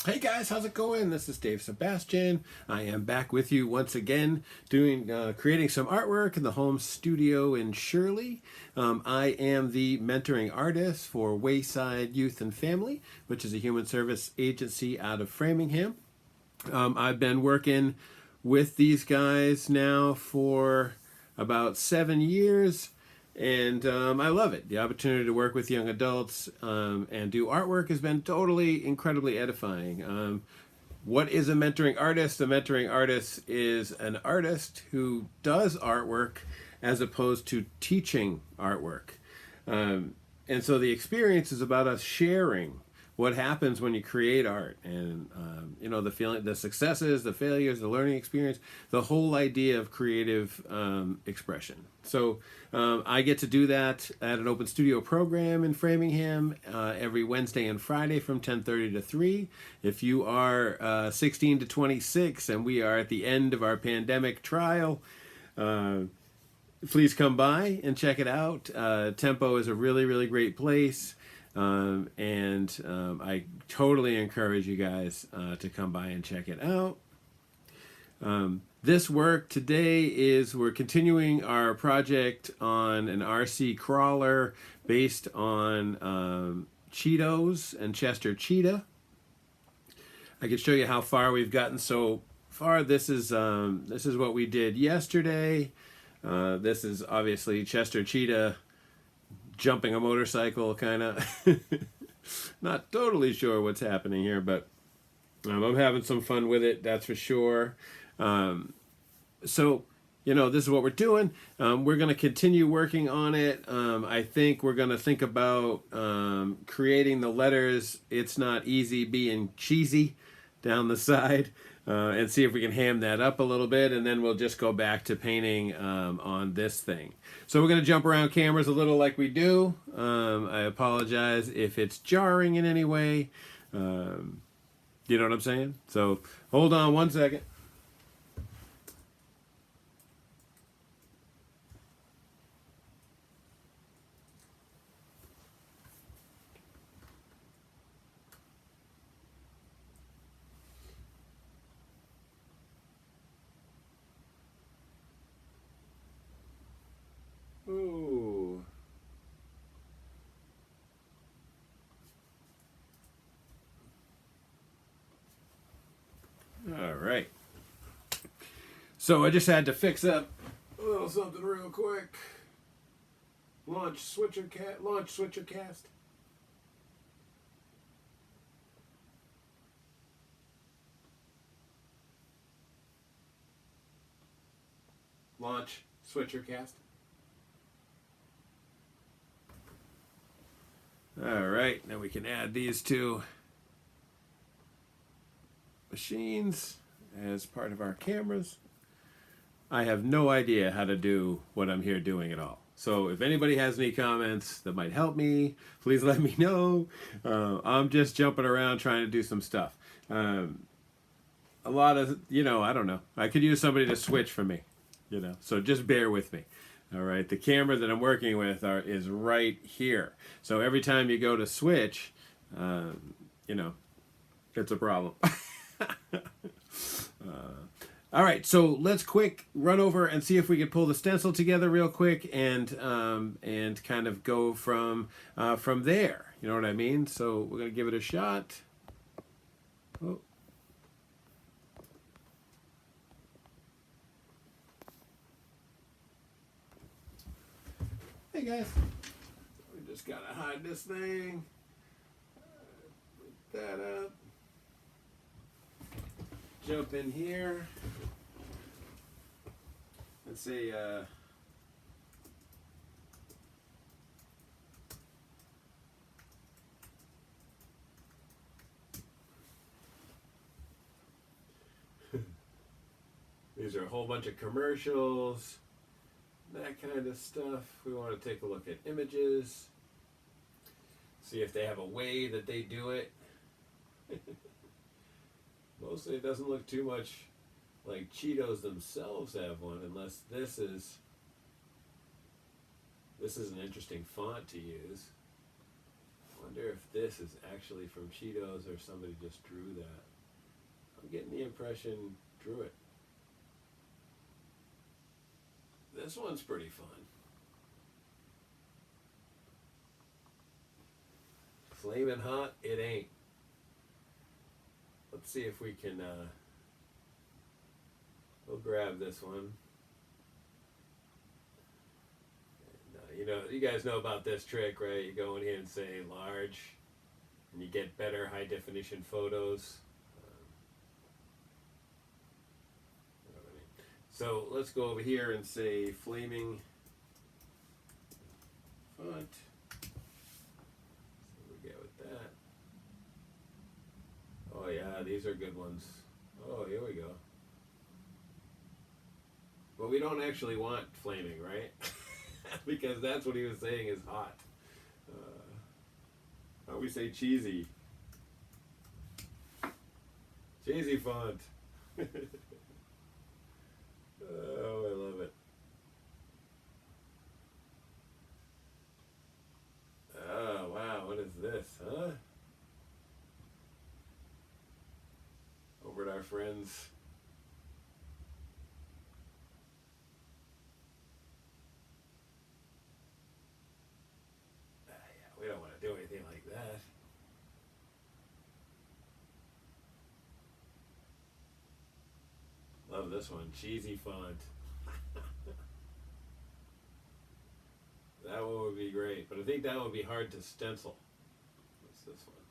Hey guys, how's it going? This is Dave Sebastian. I am back with you once again, creating some artwork in the home studio in Shirley. I am the mentoring artist for Wayside Youth and Family, which is a human service agency out of Framingham. I've been working with these guys now for about 7 years, and I love it. The opportunity to work with young adults and do artwork has been totally incredibly edifying. What is a mentoring artist? A mentoring artist is an artist who does artwork as opposed to teaching artwork. And so the experience is about us sharing what happens when you create art, and the feeling, the successes, the failures, the learning experience, the whole idea of creative expression. So I get to do that at an open studio program in Framingham every Wednesday and Friday from 10:30 to 3. If you are 16 to 26 and we are at the end of our pandemic trial, please come by and check it out. Tempo is a really, really great place. I totally encourage you guys to come by and check it out. This work today is we're continuing our project on an RC crawler based on Cheetos and Chester cheetah. I can show you how far we've gotten so far. This is what we did yesterday. This is obviously Chester cheetah jumping a motorcycle, kind of. Not totally sure what's happening here, but I'm having some fun with it, that's for sure. So, this is what we're doing. We're going to continue working on it. I think we're going to think about creating the letters "It's Not Easy Being Cheesy" down the side. And see if we can ham that up a little bit, and then we'll just go back to painting on this thing. So we're going to jump around cameras a little like we do. I apologize if it's jarring in any way. You know what I'm saying? So hold on one second. Ooh. All right. So I just had to fix up a little something real quick. Launch switcher cast. Launch switcher cast. All right, now we can add these two machines as part of our cameras. I have no idea how to do what I'm here doing at all. So if anybody has any comments that might help me, please let me know. I'm just jumping around trying to do some stuff. A lot of, I don't know. I could use somebody to switch for me, so just bear with me. All right, the camera that I'm working with is right here. So every time you go to switch, it's a problem. All right, so let's quick run over and see if we can pull the stencil together real quick and kind of go from there. You know what I mean? So we're gonna give it a shot. Oh. Hey guys, we just gotta hide this thing. Put that up. Jump in here. Let's see. These are a whole bunch of commercials, that kind of stuff. We want to take a look at images, see if they have a way that they do it. Mostly it doesn't look too much like Cheetos themselves have one, unless this is an interesting font to use. Wonder if this is actually from Cheetos or somebody just drew that. I'm getting the impression drew it. This one's pretty fun. Flamin' hot, it ain't. Let's see if we can, we'll grab this one. And, you know, you guys know about this trick, right? You go in here and say large, and you get better high definition photos. So let's go over here and say flaming font. See what we get with that. Oh yeah, these are good ones. Oh, here we go. But we don't actually want flaming, right? Because that's what he was saying is hot. How we say cheesy? Cheesy font. Oh, I love it. Oh, wow, what is this, huh? Over at our friends. Yeah, we don't want to do anything like that. Love this one, cheesy font. That one would be great, but I think that would be hard to stencil. What's this one?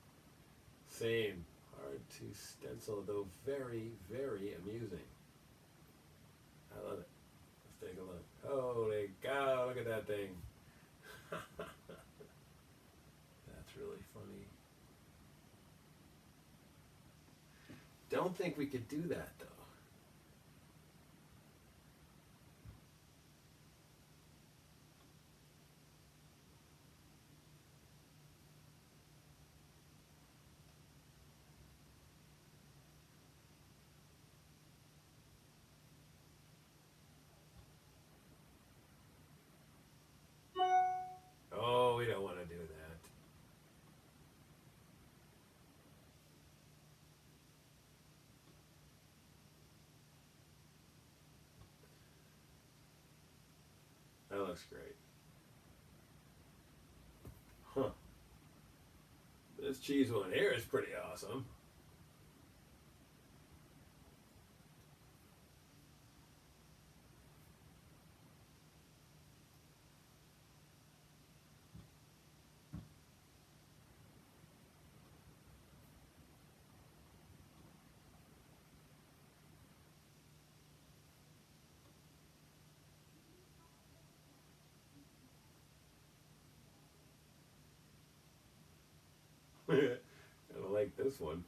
Same, hard to stencil, though very, very amusing. I love it. Let's take a look. Holy cow, look at that thing. That's really funny. Don't think we could do that, though. Oh, we don't want to do that. That looks great. Huh. This cheese one here is pretty awesome. I like this one.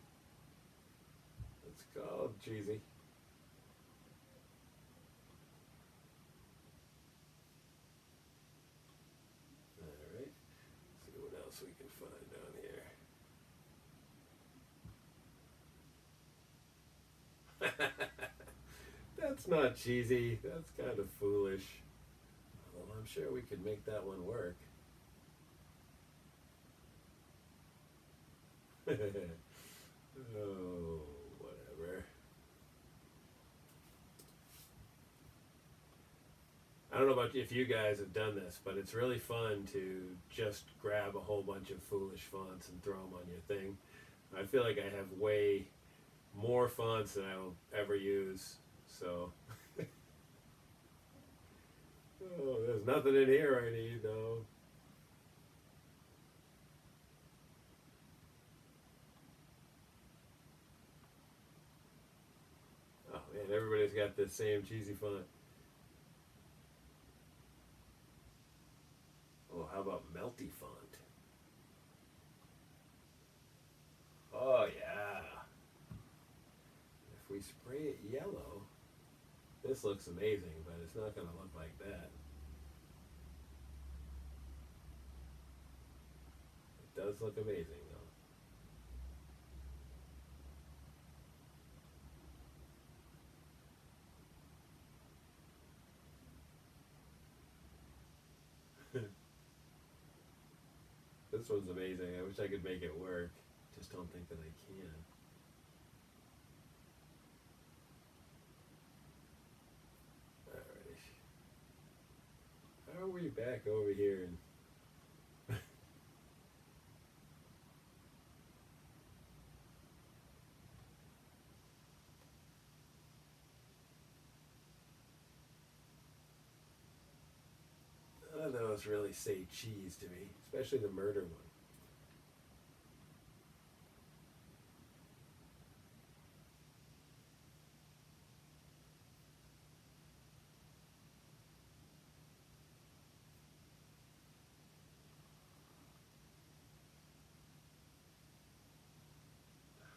It's called cheesy. Alright. See what else we can find down here. That's not cheesy. That's kind of foolish. Although I'm sure we could make that one work. Oh, whatever. I don't know about if you guys have done this, but it's really fun to just grab a whole bunch of foolish fonts and throw them on your thing. I feel like I have way more fonts than I will ever use, so. Oh, there's nothing in here I need, though. Oh man, everybody's got the same cheesy font. Oh, how about melty font? Oh yeah. If we spray it yellow, this looks amazing, but it's not going to look like that. It does look amazing, though. This one's amazing. I wish I could make it work. Just don't think that I can. Alrighty. How are we back over here? And none of those really say cheese to me, especially the murder one.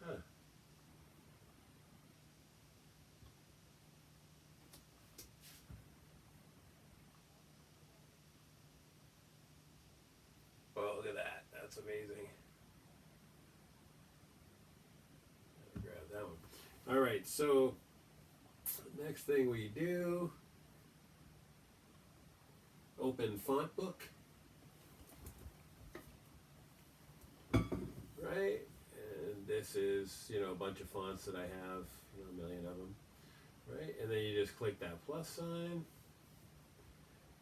Huh. Oh, look at that. That's amazing. Grab that one. All right, so next thing we do, open font book. Right? And this is, a bunch of fonts that I have, a million of them. Right? And then you just click that plus sign,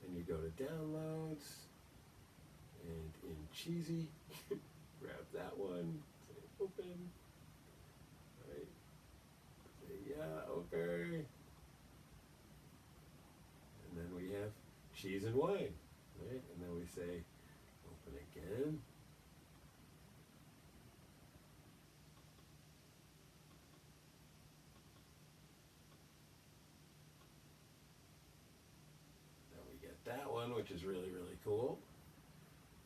and you go to downloads, and in cheesy, grab that one, say open, right? Say yeah, okay. And then we have cheese and wine, right? And then we say open again. That one, which is really, really cool.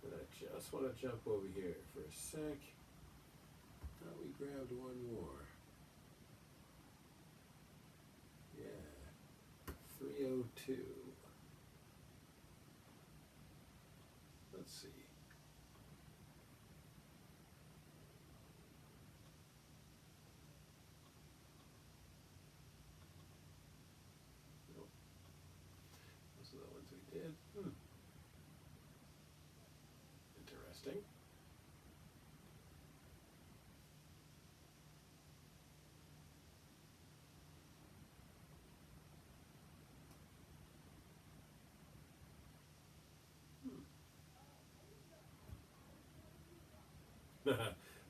But I just want to jump over here for a sec. Thought we grabbed one more. Yeah, 302. Let's see. Nope. Those are the ones we did. Interesting.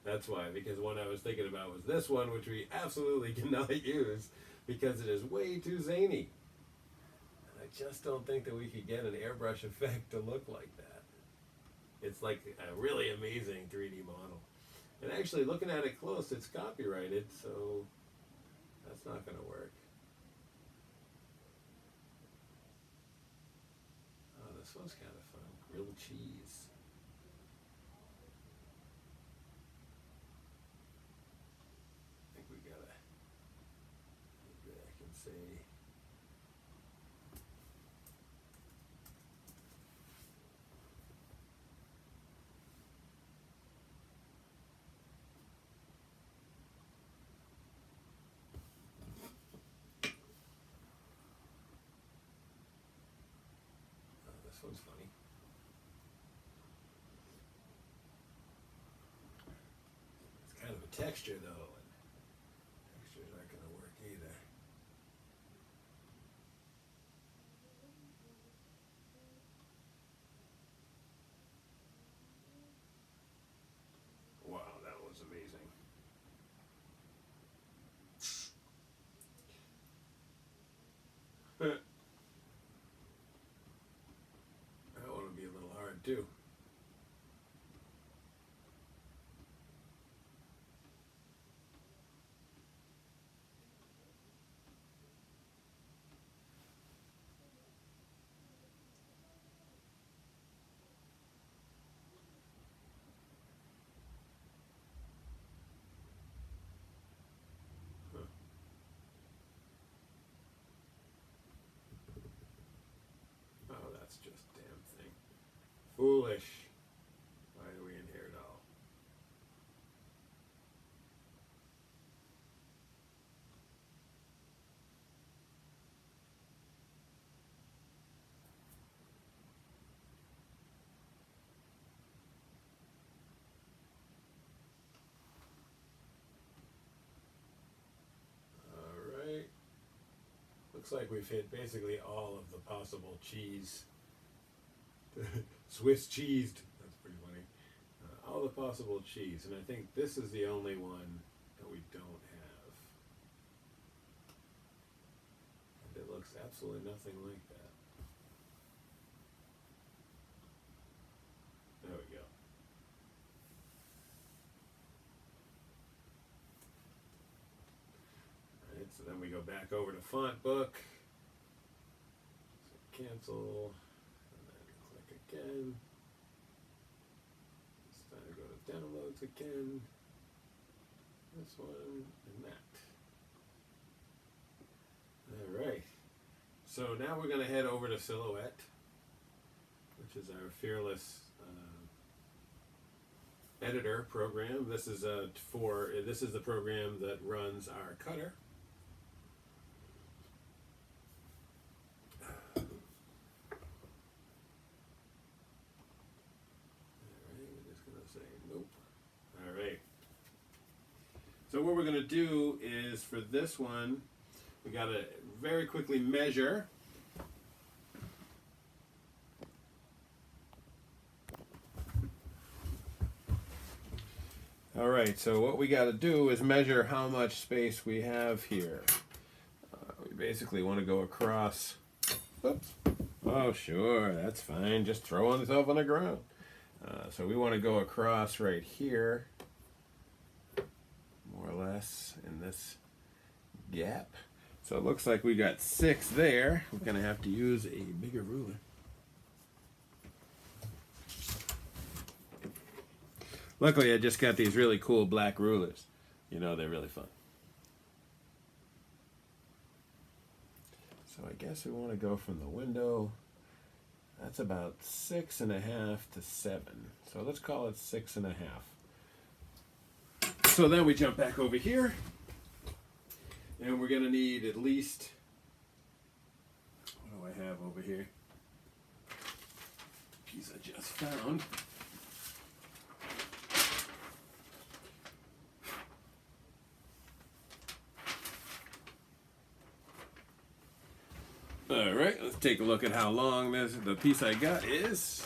That's why, because one I was thinking about was this one, which we absolutely cannot use because it is way too zany. And I just don't think that we could get an airbrush effect to look like that. It's like a really amazing 3D model. And actually, looking at it close, it's copyrighted, so that's not going to work. Oh, this one's kind of fun. Grilled cheese. I think we gotta go back and say. Oh, this one's funny. It's kind of a texture though, and textures aren't going to work either. Wow, that was amazing. That one would be a little hard too. Huh. Oh, that's just damn thing. Foolish. Why are we in here at all? looks like we've hit basically all of the possible cheese. Swiss cheesed. That's pretty funny. All the possible cheese, and I think this is the only one that we don't have. And it looks absolutely nothing like that. There we go. Alright, so then we go back over to font book. So cancel, and then click again. This time go to downloads again. This one and that. Alright. So now we're going to head over to Silhouette, which is our fearless editor program. This is the program that runs our cutter. Alright, we're just gonna say nope. Alright. So what we're gonna do is, for this one, we gotta very quickly measure. Alright, so what we got to do is measure how much space we have here. We basically want to go across. Oops. Oh, sure, that's fine. Just throw yourself on the ground. So we want to go across right here, more or less, in this gap. So it looks like we got 6 there. We're going to have to use a bigger ruler. Luckily, I just got these really cool black rulers. You know, they're really fun. So I guess we want to go from the window. That's about 6.5 to 7. So let's call it 6.5. So then we jump back over here. And we're going to need at least, what do I have over here? Piece I just found. Alright, let's take a look at how long the piece I got is.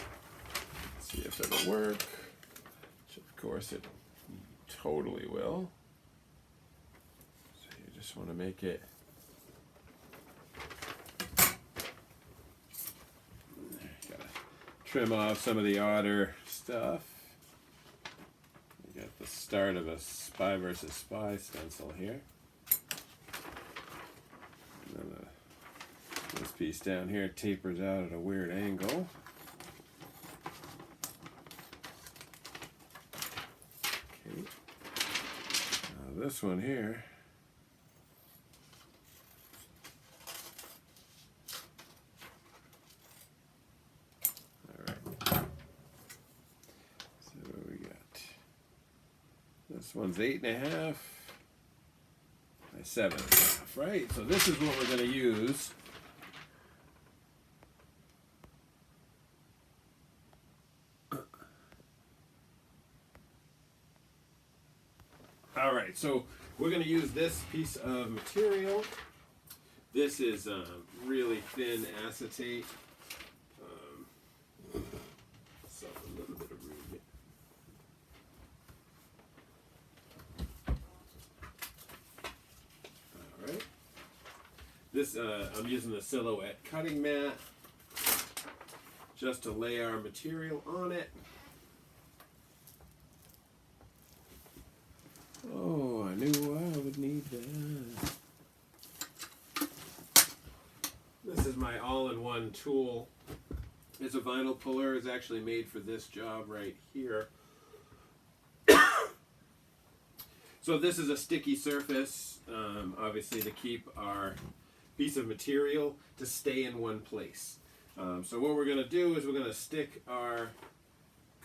Let's see if it'll work. Which of course it totally will. So you just want to make it gotta trim off some of the odder stuff. You got the start of a Spy versus Spy stencil here. And then this piece down here tapers out at a weird angle. Okay. Now this one here. Alright. So we got, this one's 8.5 by 7.5, right? So this is what we're going to use. Alright, so we're going to use this piece of material. This is really thin acetate. So a little bit of room here. Alright. This, I'm using the Silhouette cutting mat just to lay our material on it. Oh, I knew I would need that. This is my all-in-one tool. It's a vinyl puller. It's actually made for this job right here. So this is a sticky surface, obviously to keep our piece of material to stay in one place. So what we're going to do is we're going to stick our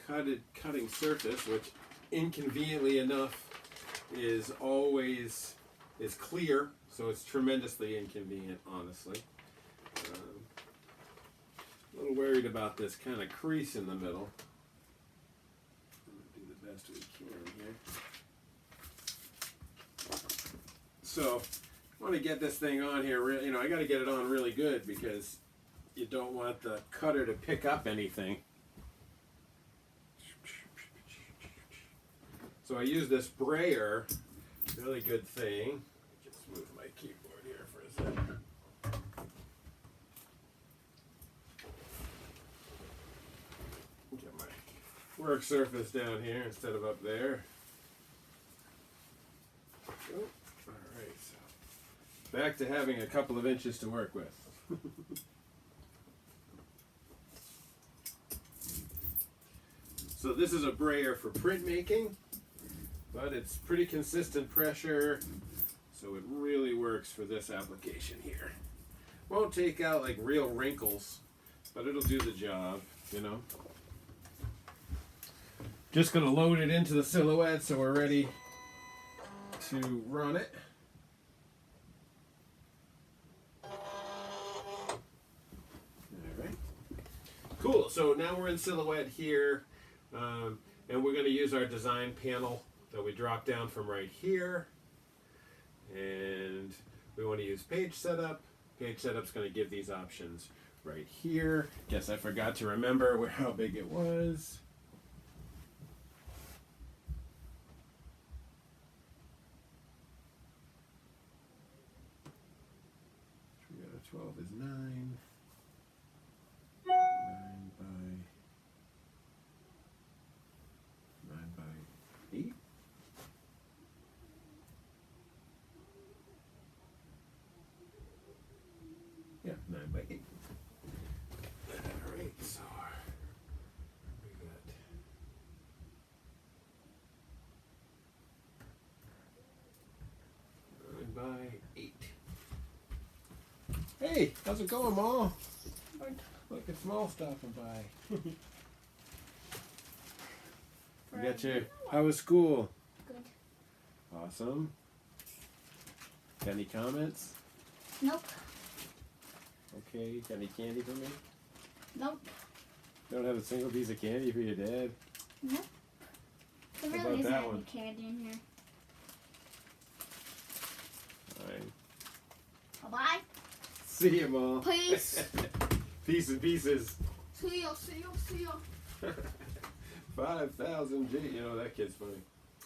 cutting surface, which inconveniently enough is clear, so it's tremendously inconvenient, honestly. A little worried about this kind of crease in the middle. Do the best we can here. So I want to get this thing on here. You know, I got to get it on really good because you don't want the cutter to pick up anything. So I use this brayer, really good thing. Just move my keyboard here for a second. Get my work surface down here instead of up there. Oh, all right, so back to having a couple of inches to work with. So this is a brayer for printmaking, but it's pretty consistent pressure, so it really works for this application here. Won't take out like real wrinkles, but it'll do the job, you know. Just gonna load it into the silhouette so we're ready to run it. All right. Cool, so now we're in silhouette here, and we're gonna use our design panel that we drop down from right here. And we want to use page setup. Page setup's going to give these options right here. Guess I forgot to remember how big it was. Three out of 12 is 9. 9 by 8. Yeah, 9 by 8. Alright, so we got 9 by 8. Hey, how's it going, Ma? Look, it's Ma stopping by. You got your, how was school? Good. Awesome. Got any comments? Nope. Okay, got any candy for me? Nope. Don't have a single piece of candy for your dad? Nope. There How really about isn't that any one? candy in here. Fine. Bye-bye. See you, Ma. Peace. Peace and pieces. See ya. 5,000 G. You know, that kid's funny.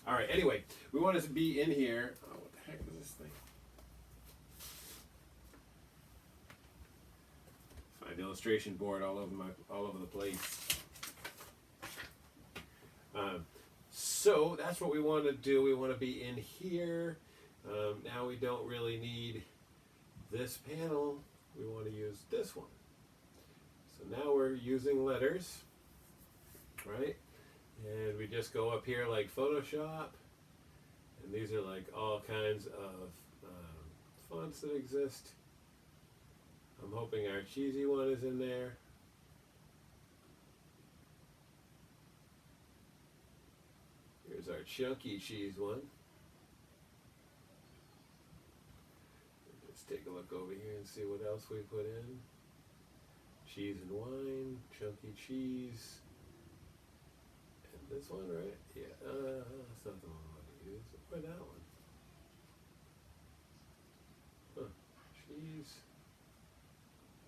All right, anyway, we want to be in here. Oh, what the heck is this thing? Find illustration board all over the place. So that's what we want to do. We want to be in here. Now we don't really need this panel. We want to use this one. So now we're using letters, right? And we just go up here like Photoshop, and these are like all kinds of fonts that exist. I'm hoping our cheesy one is in there. Here's our chunky cheese one. Let's take a look over here and see what else we put in. Cheese and wine, chunky cheese. And this one, right? Yeah, that's not the one I want to use. Why that one? Huh. Cheese.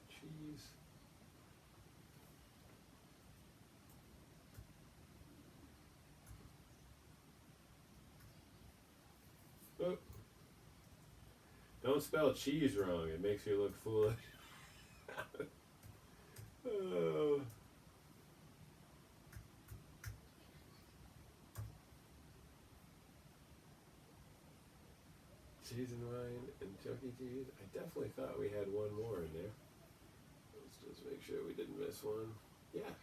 Cheese. Oh. Don't spell cheese wrong. It makes you look foolish. Oh. Cheese and wine and chunky cheese. I definitely thought we had one more in there. Let's just make sure we didn't miss one. Yeah.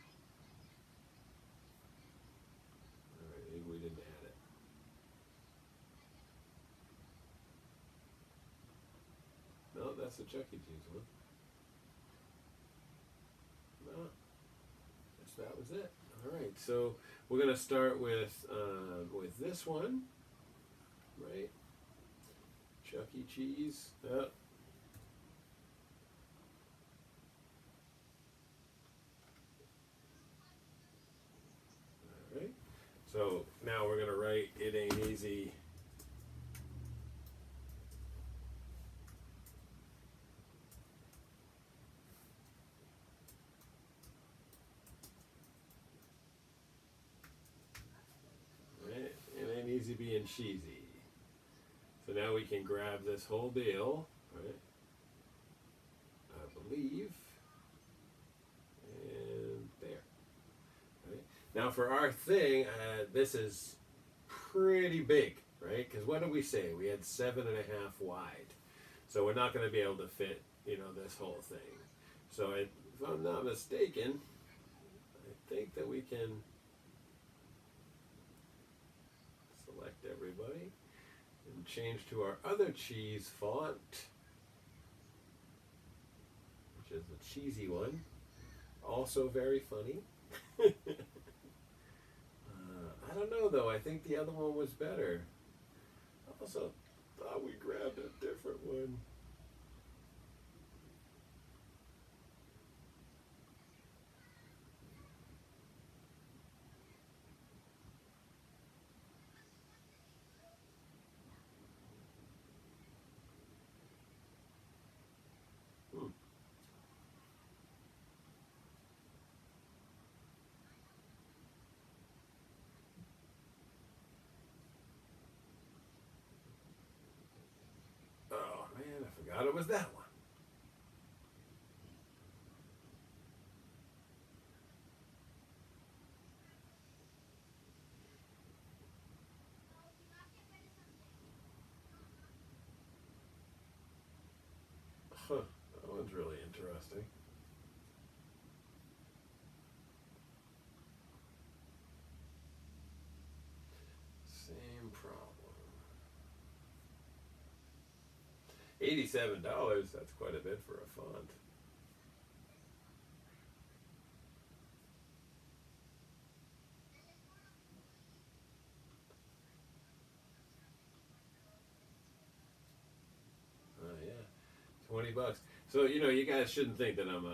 Alright, maybe we didn't add it. No, that's the Chuck E. Cheese one. No, guess that was it. Alright, so we're going to start with this one, right? Chuck E. Cheese. Oh. Alright, so now we're going to write It Ain't Easy salty and cheesy. So now we can grab this whole deal, right? I believe. And there. Right? Now for our thing, this is pretty big, right? Because what did we say? We had 7.5 wide. So we're not going to be able to fit, this whole thing. So if I'm not mistaken, I think that we can select everybody and change to our other cheese font, which is the cheesy one. Also very funny. I don't know though, I think the other one was better. I also thought we grabbed a different one. Oh man, I forgot it was that one. Huh, that one's really interesting. Same problem. $87, that's quite a bit for a font. Oh yeah, $20. So you guys shouldn't think that I'm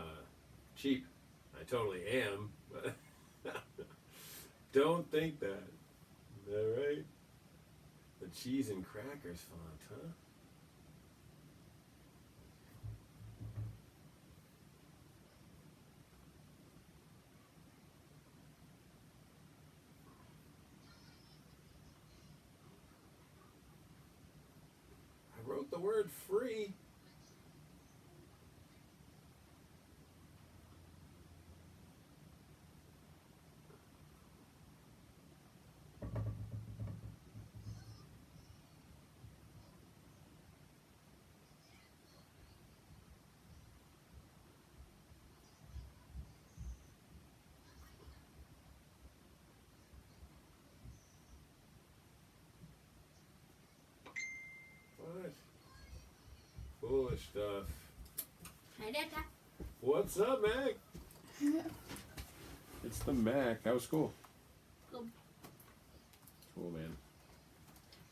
cheap. I totally am, but don't think that. All right. The cheese and crackers font, huh? I wrote the word free. What? Foolish stuff. Hi, Dad. What's up, Mac? It's the Mac. That was cool. Cool. Cool, man.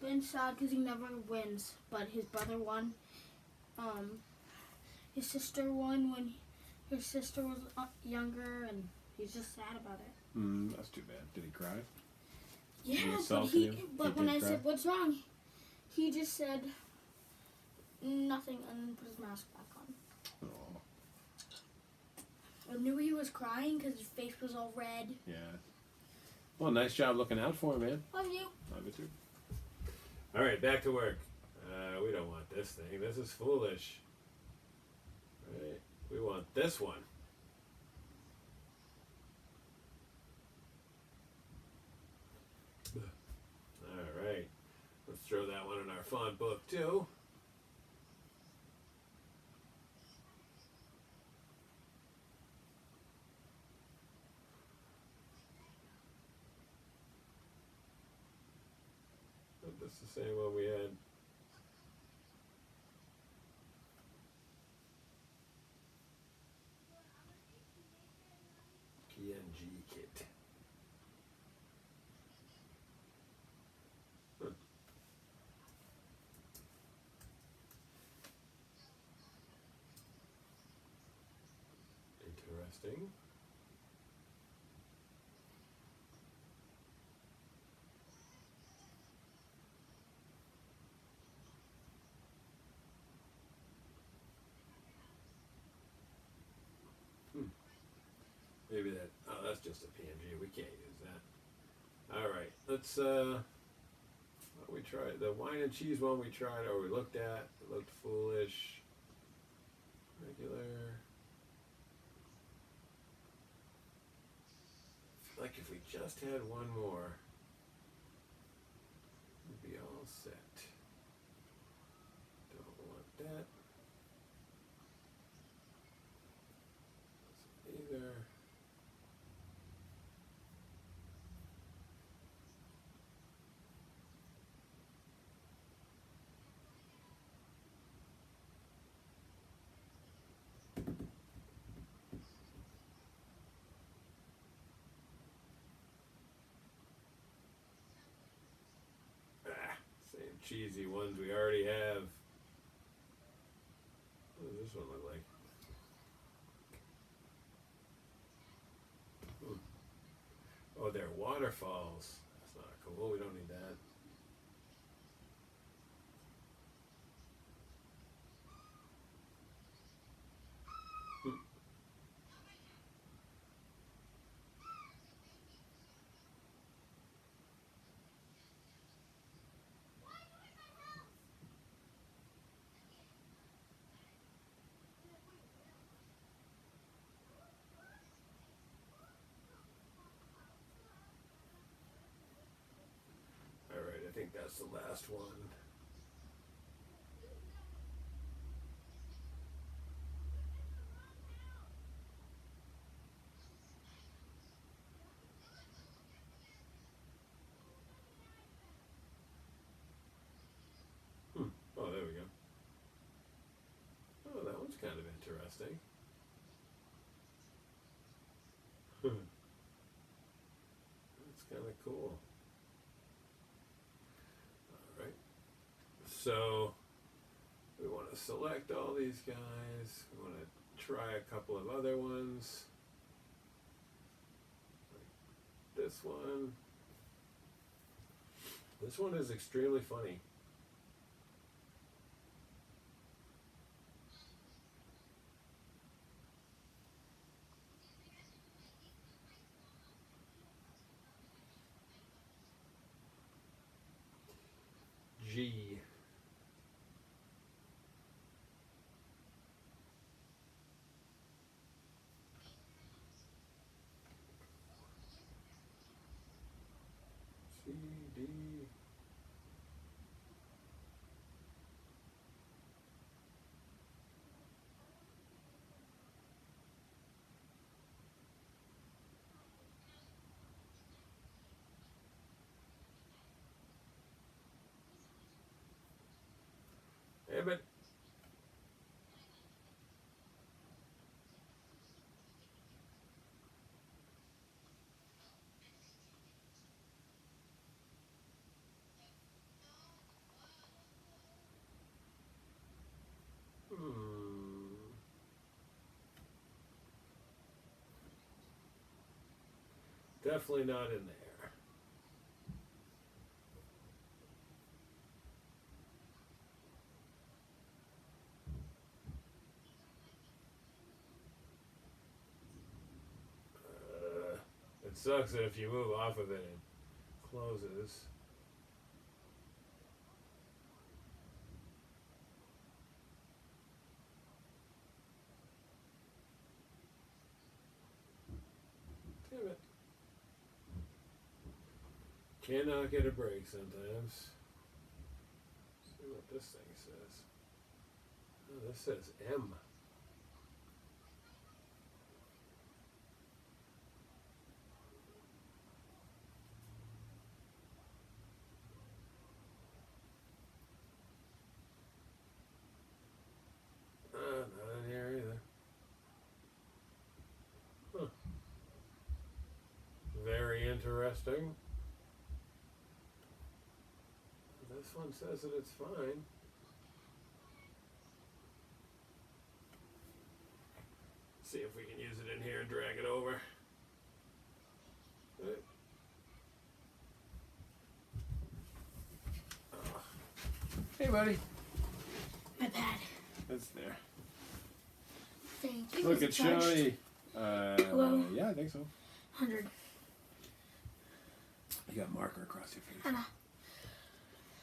Been sad because he never wins, but his brother won. His sister won when her sister was younger, and he's just sad about it. That's too bad. Did he cry? Yeah, salty? but He when did I cry? said, "What's wrong?" he just said nothing and put his mask back on. Oh, I knew he was crying because his face was all red. yeah. Well, nice job looking out for him, man. Love you. Love you too. All right, back to work. We don't want this thing. This is foolish. Right? We want this one. All right. Let's throw that one in our font book too. That's the same one we had. PNG kit. Huh. Interesting. Maybe that, oh, that's just a PNG. We can't use that. All right, let's, We tried the wine and cheese one. We tried or we looked at. It looked foolish. Regular. I feel like if we just had one more, we'd be all set. Don't want that. Either. Same cheesy ones we already have. What does this one look like? Oh, they're waterfalls. That's not cool. We don't need that. Alright, I think that's the last one. Oh, there we go. Oh, that one's kind of interesting. That's kind of cool. Alright. So, we want to select all these guys. We want to try a couple of other ones. Like this one. This one is extremely funny. G. C, D. Damn it. Definitely not in there. It sucks that if you move off of it, it closes. Damn it. Cannot get a break sometimes. Let's see what this thing says. Oh, this says M. Not in here either. Huh. Very interesting. This one says that it's fine. See if we can use it in here and drag it over. Right. Oh. Hey, buddy. My pad. It's there. Thank you. Look at It's charged. Shiny. Hello? Yeah, I think so. 100. You got marker across your face. Hannah.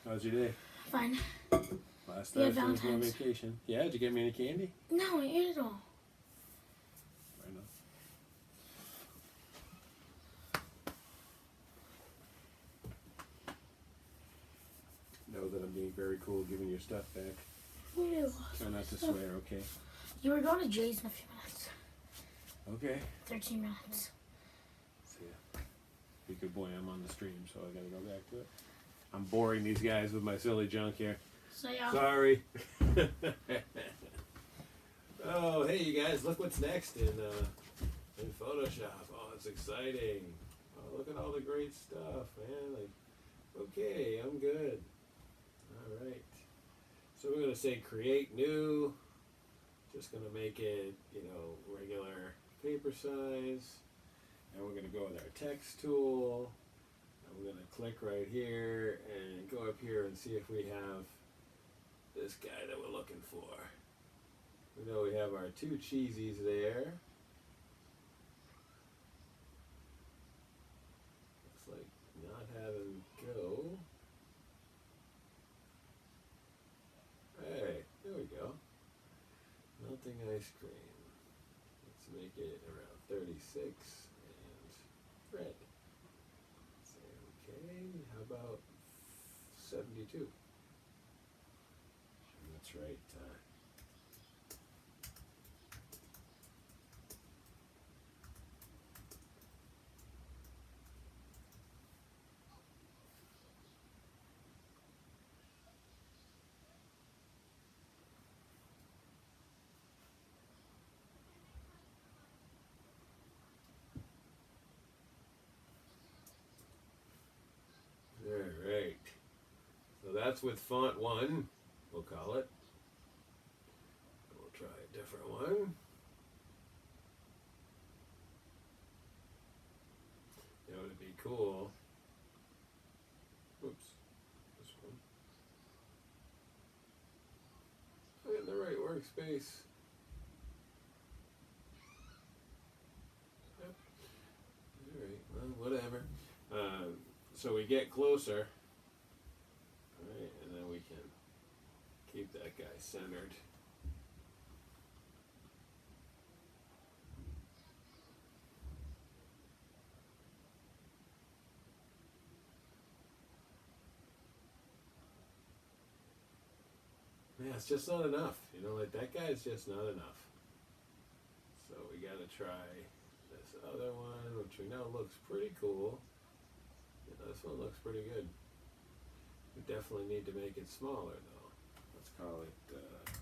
How's your day? Fine. Last Yeah, Thursday was no Valentine's. vacation. Yeah, did you get me any candy? No, I ate it all. Right on. Know that I'm being very cool giving your stuff back. Ew. Try not to swear, okay? You were going to Jay's in a few minutes. Okay. 13 minutes. See ya. Be a good boy, I'm on the stream, so I gotta go back to it. I'm boring these guys with my silly junk here. So yeah. Sorry. Oh, hey you guys, look what's next in Photoshop. Oh, it's exciting. Oh, look at all the great stuff, man. Like, okay, I'm good. All right. So we're gonna say create new. Just gonna make it, regular paper size. And we're gonna go with our text tool. And we're gonna click right here and go up here and see if we have this guy that we're looking for. We know we have our two cheesies there. Looks like not having go. Hey, there we go. Melting ice cream. Let's make it around 36 and red. Say okay. How about 72? And that's right. Alright. So that's with font 1, we'll call it. We'll try a different one. It would be cool. Oops. This one. In the right workspace. Yep. Alright, well, whatever. So we get closer. Alright, and then we can keep that guy centered. Yeah, it's just not enough. Like that guy's just not enough. So we gotta try this other one, which we know looks pretty cool. Yeah, this one looks pretty good. We definitely need to make it smaller though. Let's call it, right.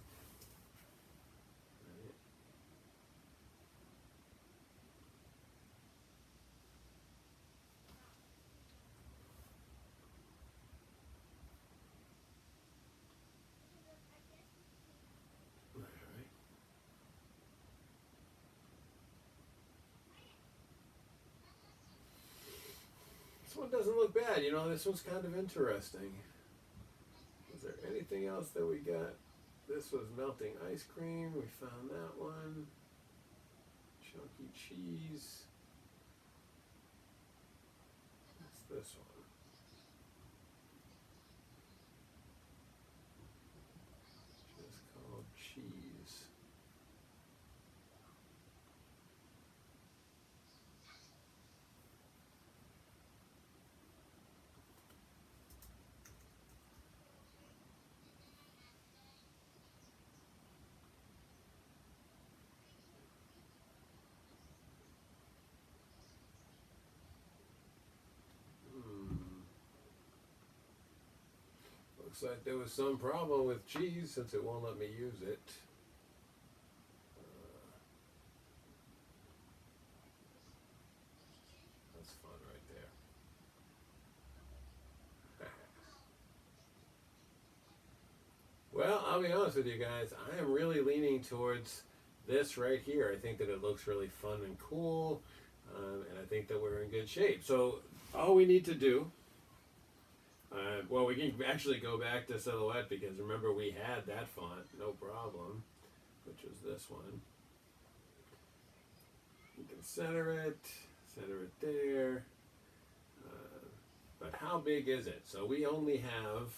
Alright. This one doesn't look bad, this one's kind of interesting. Is there anything else that we got? This was melting ice cream, we found that one. Chunky cheese. What's this one? Just called cheese. Looks like there was some problem with cheese since it won't let me use it. That's fun right there. Well, I'll be honest with you guys, I am really leaning towards this right here. I think that it looks really fun and cool, and I think that we're in good shape. So all we need to do, well, we can actually go back to Silhouette because remember we had that font, no problem, which was this one. You can center it there. But how big is it? So we only have,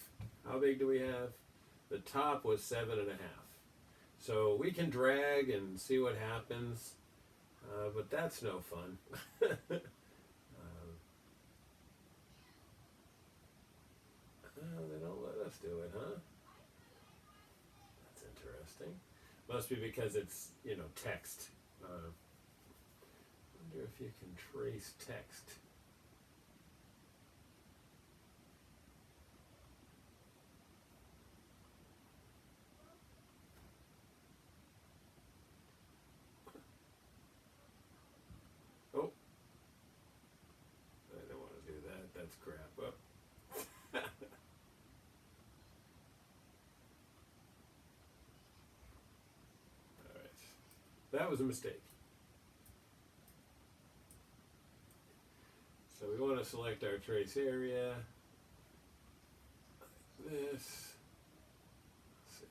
how big do we have? The top was 7.5. So we can drag and see what happens, but that's no fun. They don't let us do it, huh? That's interesting. Must be because it's, you know, text. Wonder if you can trace text. Oh, I don't want to do that. That's crap. Oh. All right. That was a mistake. So we want to select our trace area. Like this. Let's see.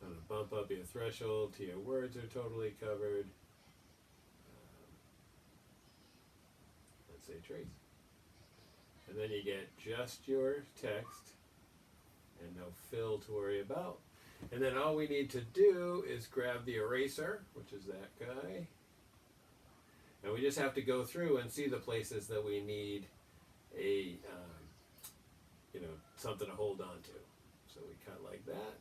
I'm going to bump up your threshold till your words are totally covered. Let's say trace. And then you get just your text and no fill to worry about. And then all we need to do is grab the eraser, which is that guy. And we just have to go through and see the places that we need a, you know, something to hold on to. So we cut like that.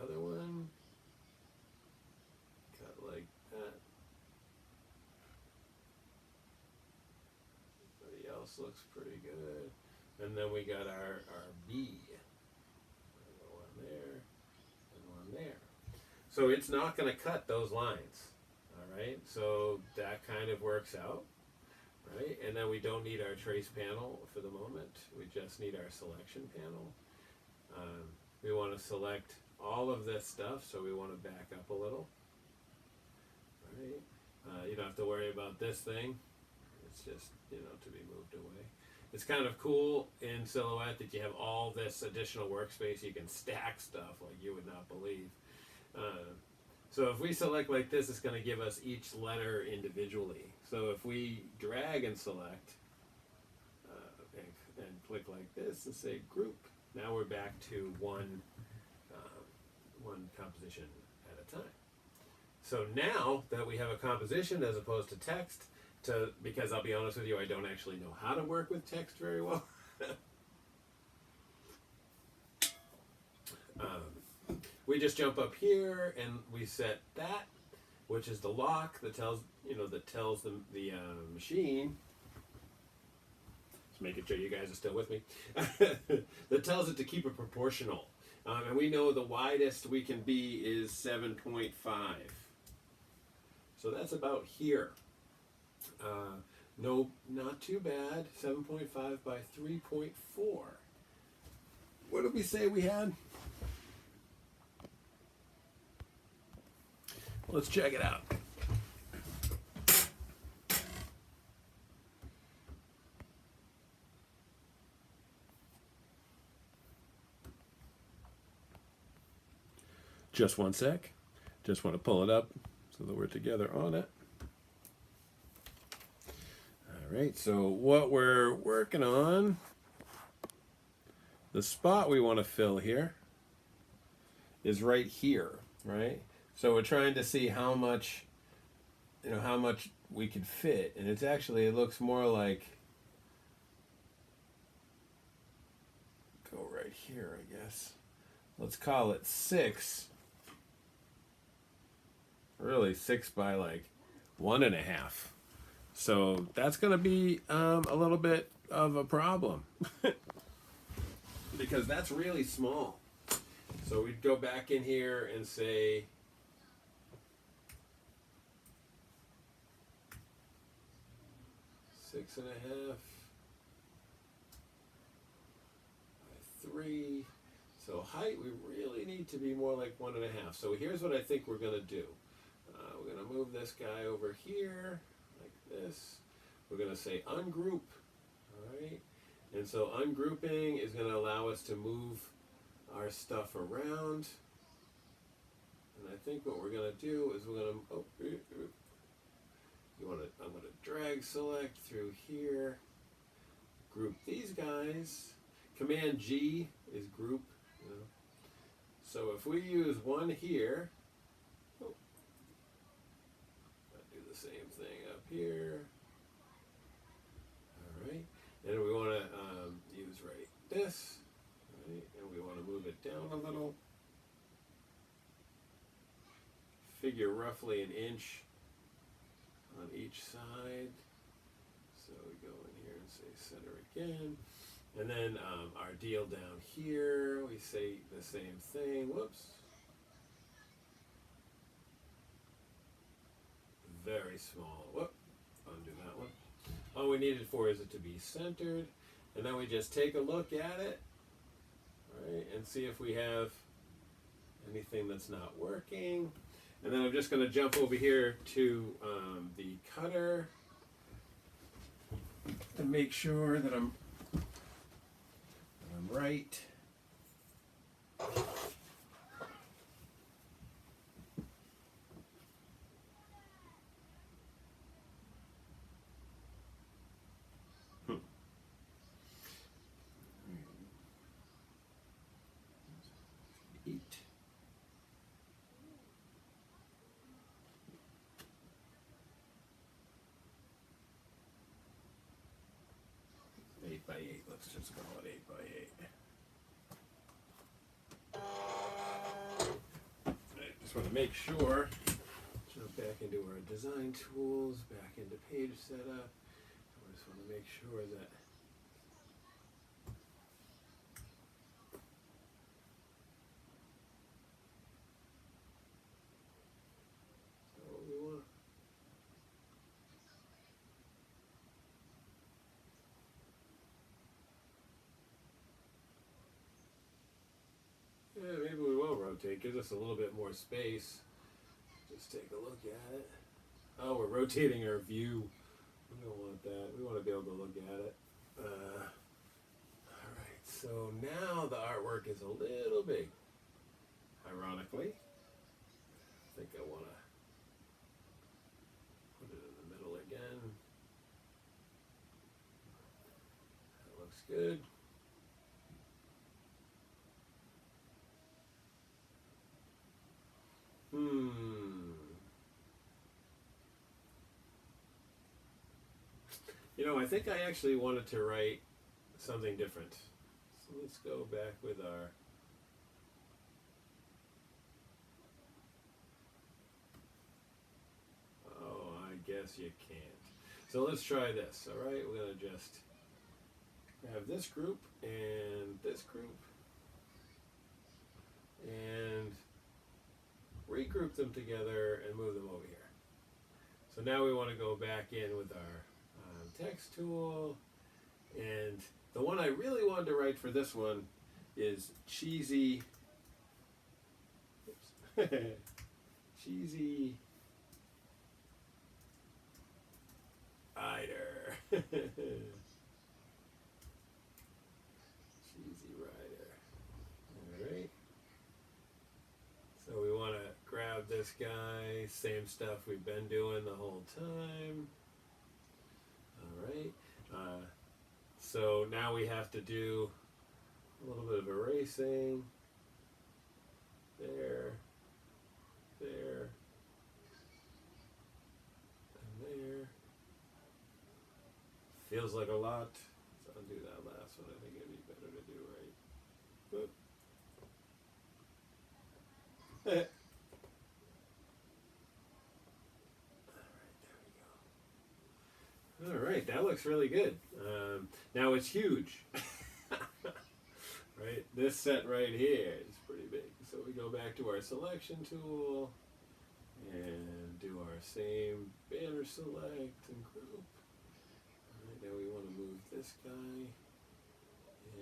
Other one. Cut like that. Everybody else looks pretty good. And then we got our B. One there and one there. So it's not going to cut those lines. Right, so that kind of works out, right? And then we don't need our trace panel for the moment. We just need our selection panel. We want to select all of this stuff, so we want to back up a little, right? You don't have to worry about this thing. It's just, you know, to be moved away. It's kind of cool in Silhouette that you have all this additional workspace. You can stack stuff like you would not believe. So if we select like this, it's going to give us each letter individually. So if we drag and select and click like this and say group, now we're back to one composition at a time. So now that we have a composition as opposed to text, because I'll be honest with you, I don't actually know how to work with text very well. We just jump up here and we set that, which is the lock that tells, you know, the machine. Just making sure you guys are still with me. That tells it to keep it proportional, and we know the widest we can be is 7.5. So that's about here. No, not too bad. 7.5 by 3.4. What did we say we had? Let's check it out. Just one sec. Just want to pull it up so that we're together on it. All right, so what we're working on, the spot we want to fill here is right here, right? So we're trying to see how much, you know, how much we could fit, and it's actually, it looks more like, go right here, I guess. Let's call it 6. Really 6 by like 1.5. So that's going to be a little bit of a problem because that's really small. So we'd go back in here and say, six and a half by 3. So height, we really need to be more like 1.5. So here's what I think we're going to do. We're going to move this guy over here like this. We're going to say ungroup. All right. And so ungrouping is going to allow us to move our stuff around. And I think what we're going to do is we're going to I'm going to drag select through here, group these guys. Command G is group. You know. So if we use one here, oh, I'll do the same thing up here. All right, and we want to use right this, right, and we want to move it down a little. Figure roughly an inch on each side. So we go in here and say center again. And then our deal down here, we say the same thing. Whoops. Very small. Whoop. Undo that one. All we need it for is it to be centered. And then we just take a look at it, right, and see if we have anything that's not working. And then I'm just going to jump over here to the cutter and make sure that I'm right. Eat. 8 by 8. Let's just call it 8 by 8. I just want to make sure. Jump back into our design tools, back into page setup. I just want to make sure that what we want. Yeah, maybe we will rotate. Gives us a little bit more space. Just take a look at it. Oh, we're rotating our view. We don't want that. We want to be able to look at it. Alright, so now the artwork is a little big. Ironically. I think I want to put it in the middle again. That looks good. You know, I think I actually wanted to write something different. So let's go back with our I guess you can't. So let's try this, all right? We're going to just have this group and this group and regroup them together and move them over here. So now we want to go back in with our text tool, and the one I really wanted to write for this one is cheesy cheesy rider. Cheesy rider. Alright, so we want to grab this guy, same stuff we've been doing the whole time. Alright, so now we have to do a little bit of erasing. There, there, and there. Feels like a lot. Let's undo that last one. I think it'd be better to do right. Whoop. Alright, that looks really good. Now it's huge. Right? This set right here is pretty big. So we go back to our selection tool and do our same banner select and group. Alright, now we want to move this guy.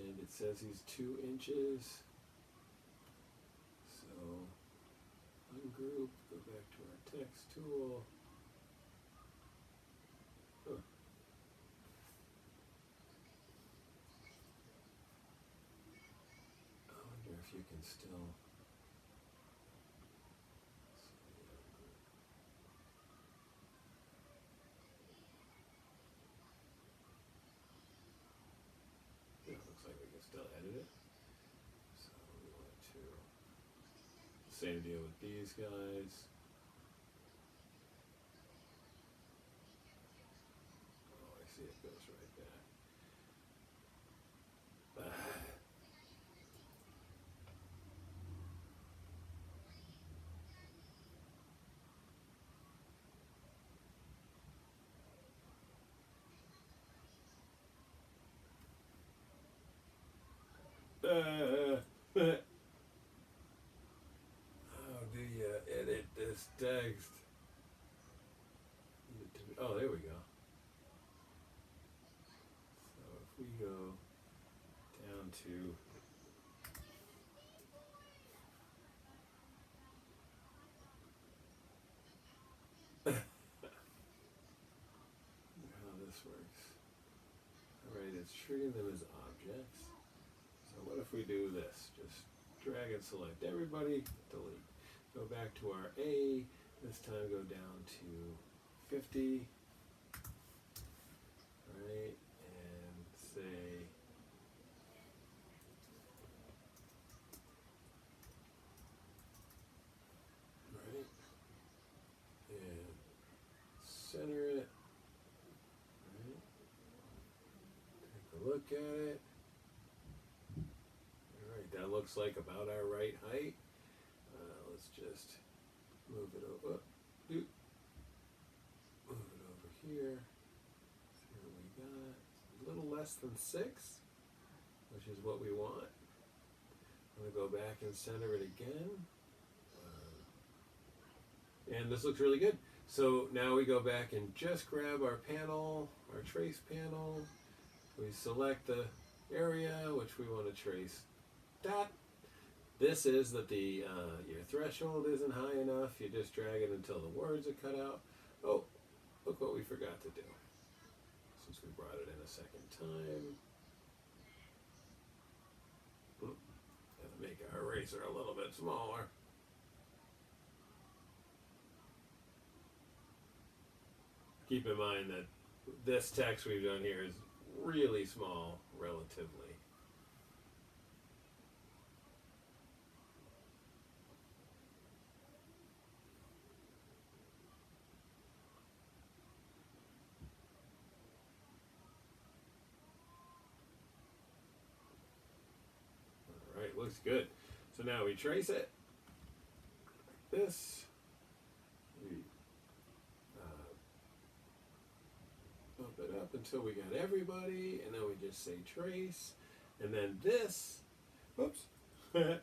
And it says he's 2 inches. So ungroup, go back to our text tool. Huh. I wonder if you can still still edit it. So we want to, same deal with these guys. Oh, I see it goes right back. How do you edit this text? Oh, there we go. So if we go down to how this works. Alright, it's treating them as objects. So what if we do this? Just drag and select everybody, delete. Go back to our A, this time go down to 50. Right, and say right, and center it. Right, take a look at it. Alright, that looks like about our right height. Let's just move it over. Move it over here. See what we got. A little less than 6, which is what we want. I'm going to go back and center it again. And this looks really good. So now we go back and just grab our panel, our trace panel. We select the area which we want to trace. That. This is that the your threshold isn't high enough. You just drag it until the words are cut out. Oh, look what we forgot to do. Since we brought it in a second time. Gotta make our eraser a little bit smaller. Keep in mind that this text we've done here is really small relatively. Alright, looks good. So now we trace it. Like this. We bump it up until we got everybody, and then we just say trace, and then this, whoops, oh,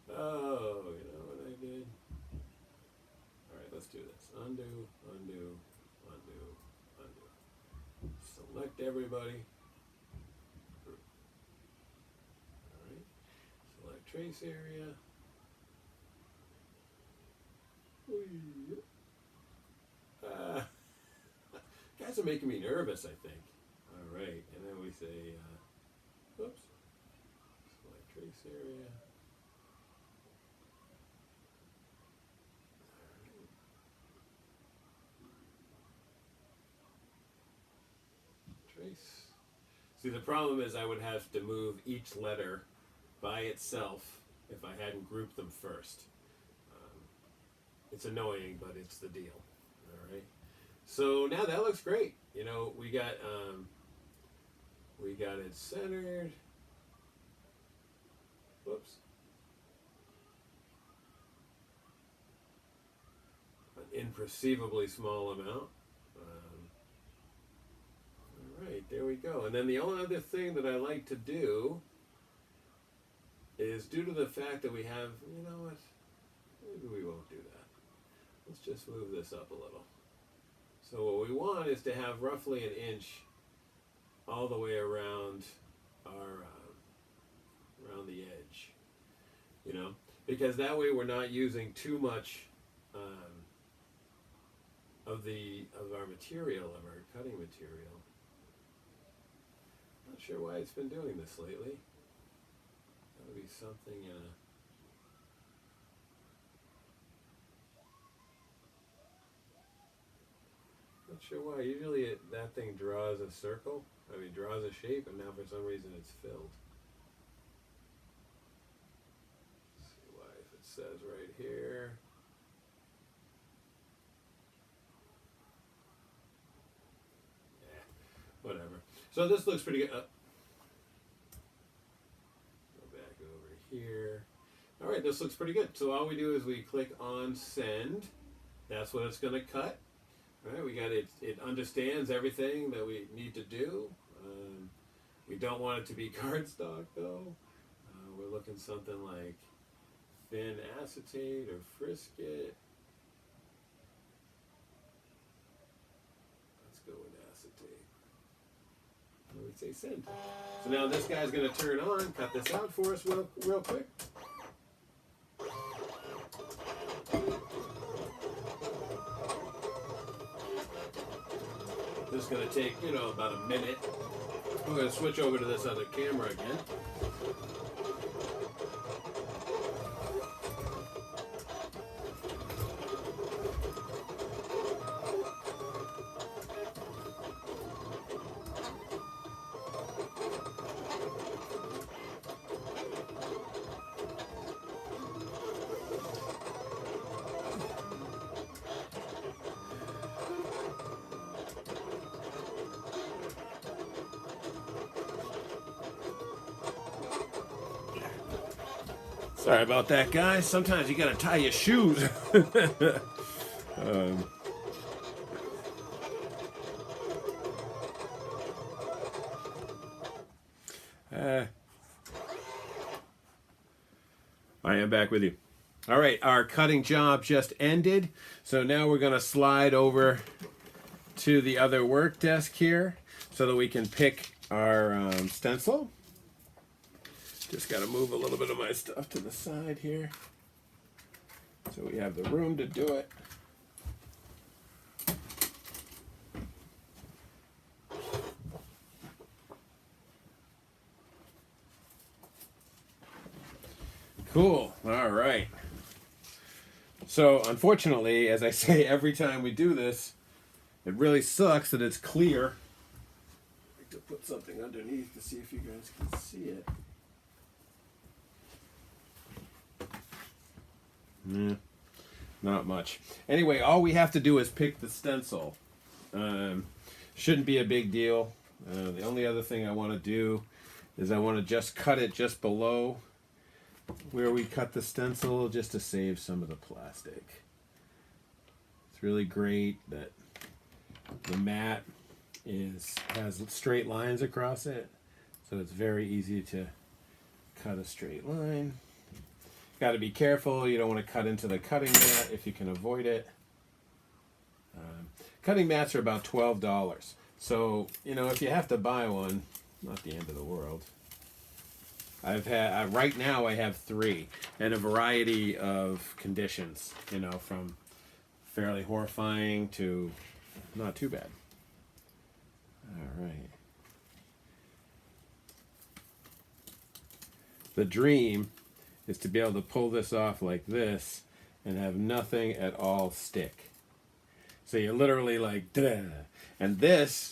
you know what I did? Alright, let's do this. Undo, undo, undo, undo. Select everybody. Alright, select trace area. Guys are making me nervous, I think. Alright, and then we say, whoops, select trace area. Trace. See, the problem is I would have to move each letter by itself if I hadn't grouped them first. It's annoying, but it's the deal. Alright. So now that looks great. You know, we got it centered. Whoops. An imperceivably small amount. Alright, there we go. And then the only other thing that I like to do is, due to the fact that we have, you know what, maybe we won't do that. Let's just move this up a little. So what we want is to have roughly an inch all the way around our around the edge, you know, because that way we're not using too much of our material, of our cutting material. Not sure why it's been doing this lately. That would be something. Not sure why. Usually that thing draws a circle. I mean, draws a shape, and now for some reason it's filled. So this looks pretty good. Go back over here. All right, this looks pretty good. So all we do is we click on send. That's what it's going to cut. All right, we got it. It understands everything that we need to do. We don't want it to be cardstock though. We're looking something like thin acetate or Frisket. Let's go with acetate. And we say send. So now this guy's going to turn on, cut this out for us real quick. This is going to take, about a minute. We're going to switch over to this other camera again. Sorry about that, guys. Sometimes you gotta tie your shoes. I am back with you. All right, our cutting job just ended. So now we're gonna slide over to the other work desk here so that we can pick our stencil. Just got to move a little bit of my stuff to the side here so we have the room to do it. Cool. All right. So unfortunately, as I say every time we do this, it really sucks that it's clear. I like to put something underneath to see if you guys can see it. Not much. Anyway, all we have to do is pick the stencil. Shouldn't be a big deal. The only other thing I want to do is I want to just cut it just below where we cut the stencil just to save some of the plastic. It's really great that the mat has straight lines across it, so it's very easy to cut a straight line. Got to be careful. You don't want to cut into the cutting mat if you can avoid it. Cutting mats are about $12. So, if you have to buy one, not the end of the world. Right now I have 3 and a variety of conditions, from fairly horrifying to not too bad. All right. The dream is to be able to pull this off like this and have nothing at all stick. So you're literally like, duh. And this